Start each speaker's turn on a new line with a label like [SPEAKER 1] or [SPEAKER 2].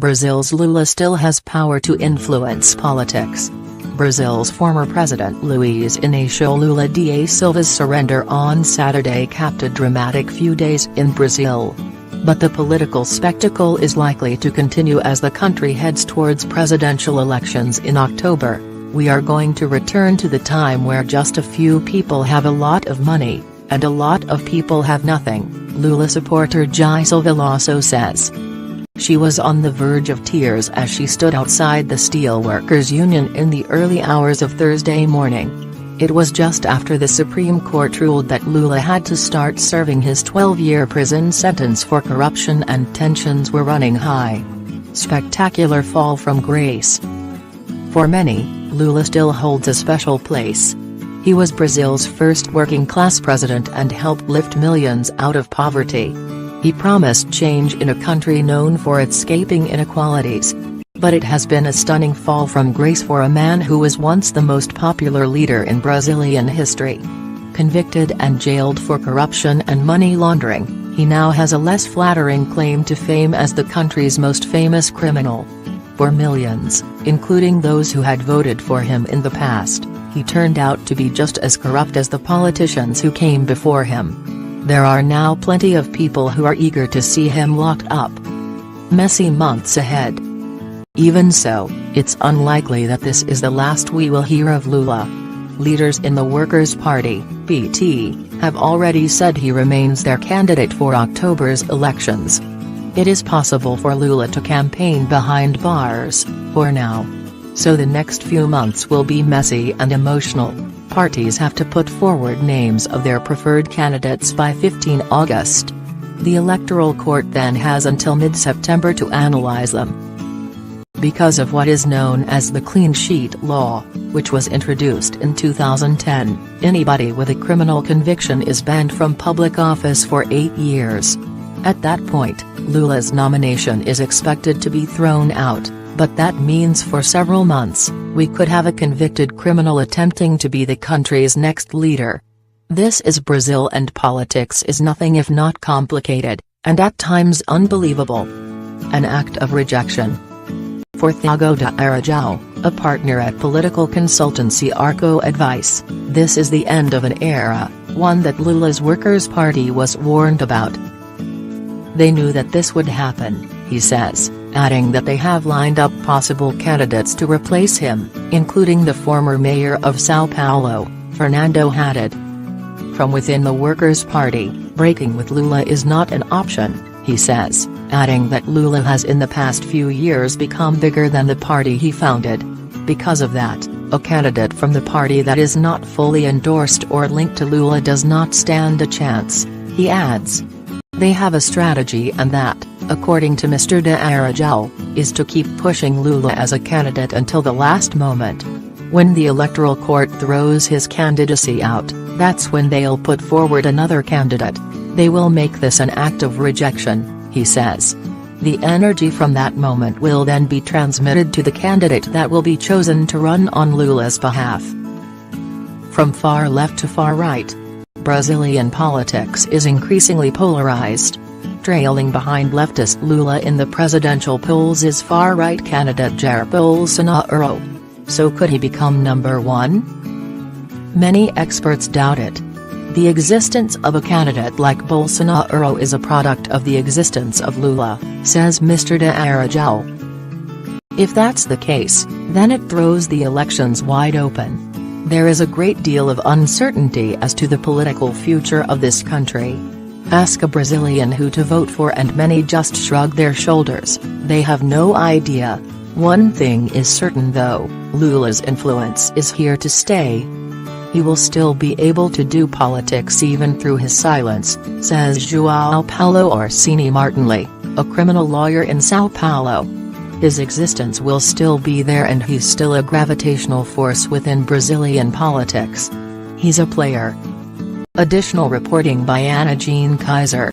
[SPEAKER 1] Brazil's Lula still has power to influence politics. Brazil's former president Luiz Inácio Lula da Silva's surrender on Saturday capped a dramatic few days in Brazil. But the political spectacle is likely to continue as the country heads towards presidential elections in October. We are going to return to the time where just a few people have a lot of money, and a lot of people have nothing, Lula supporter Gisele Veloso says. She was on the verge of tears as she stood outside the Steelworkers Union in the early hours of Thursday morning. It was just after the Supreme Court ruled that Lula had to start serving his 12-year prison sentence for corruption and tensions were running high. Spectacular fall from grace. For many, Lula still holds a special place. He was Brazil's first working-class president and helped lift millions out of poverty. He promised change in a country known for escaping inequalities. But it has been a stunning fall from grace for a man who was once the most popular leader in Brazilian history. Convicted and jailed for corruption and money laundering, he now has a less flattering claim to fame as the country's most famous criminal. For millions, including those who had voted for him in the past, he turned out to be just as corrupt as the politicians who came before him. There are now plenty of people who are eager to see him locked up. Messy months ahead. Even so, it's unlikely that this is the last we will hear of Lula. Leaders in the Workers' Party, PT, have already said he remains their candidate for October's elections. It is possible for Lula to campaign behind bars, for now. So the next few months will be messy and emotional. Parties have to put forward names of their preferred candidates by 15 August. The Electoral Court then has until mid-September to analyze them. Because of what is known as the Clean Sheet Law, which was introduced in 2010, anybody with a criminal conviction is banned from public office for 8 years. At that point, Lula's nomination is expected to be thrown out. But that means for several months, we could have a convicted criminal attempting to be the country's next leader. This is Brazil, and politics is nothing if not complicated, and at times unbelievable. An act of rejection. For Thiago de Aragão, a partner at political consultancy Arco Advice, this is the end of an era, one that Lula's Workers' Party was warned about. They knew that this would happen, he says, adding that they have lined up possible candidates to replace him, including the former mayor of São Paulo, Fernando Haddad. From within the Workers' Party, breaking with Lula is not an option, he says, adding that Lula has in the past few years become bigger than the party he founded. Because of that, a candidate from the party that is not fully endorsed or linked to Lula does not stand a chance, he adds. They have a strategy, and that, according to Mr. de Aragão, is to keep pushing Lula as a candidate until the last moment. When the Electoral Court throws his candidacy out, that's when they'll put forward another candidate. They will make this an act of rejection, he says. The energy from that moment will then be transmitted to the candidate that will be chosen to run on Lula's behalf. From far left to far right, Brazilian politics is increasingly polarized. Trailing behind leftist Lula in the presidential polls is far-right candidate Jair Bolsonaro. So could he become number one? Many experts doubt it. The existence of a candidate like Bolsonaro is a product of the existence of Lula, says Mr. de Aragão. If that's the case, then it throws the elections wide open. There is a great deal of uncertainty as to the political future of this country. Ask a Brazilian who to vote for and many just shrug their shoulders, they have no idea. One thing is certain though, Lula's influence is here to stay. He will still be able to do politics even through his silence, says João Paulo Orsini Martinelli, a criminal lawyer in São Paulo. His existence will still be there, and he's still a gravitational force within Brazilian politics. He's a player. Additional reporting by Anna Jean Kaiser.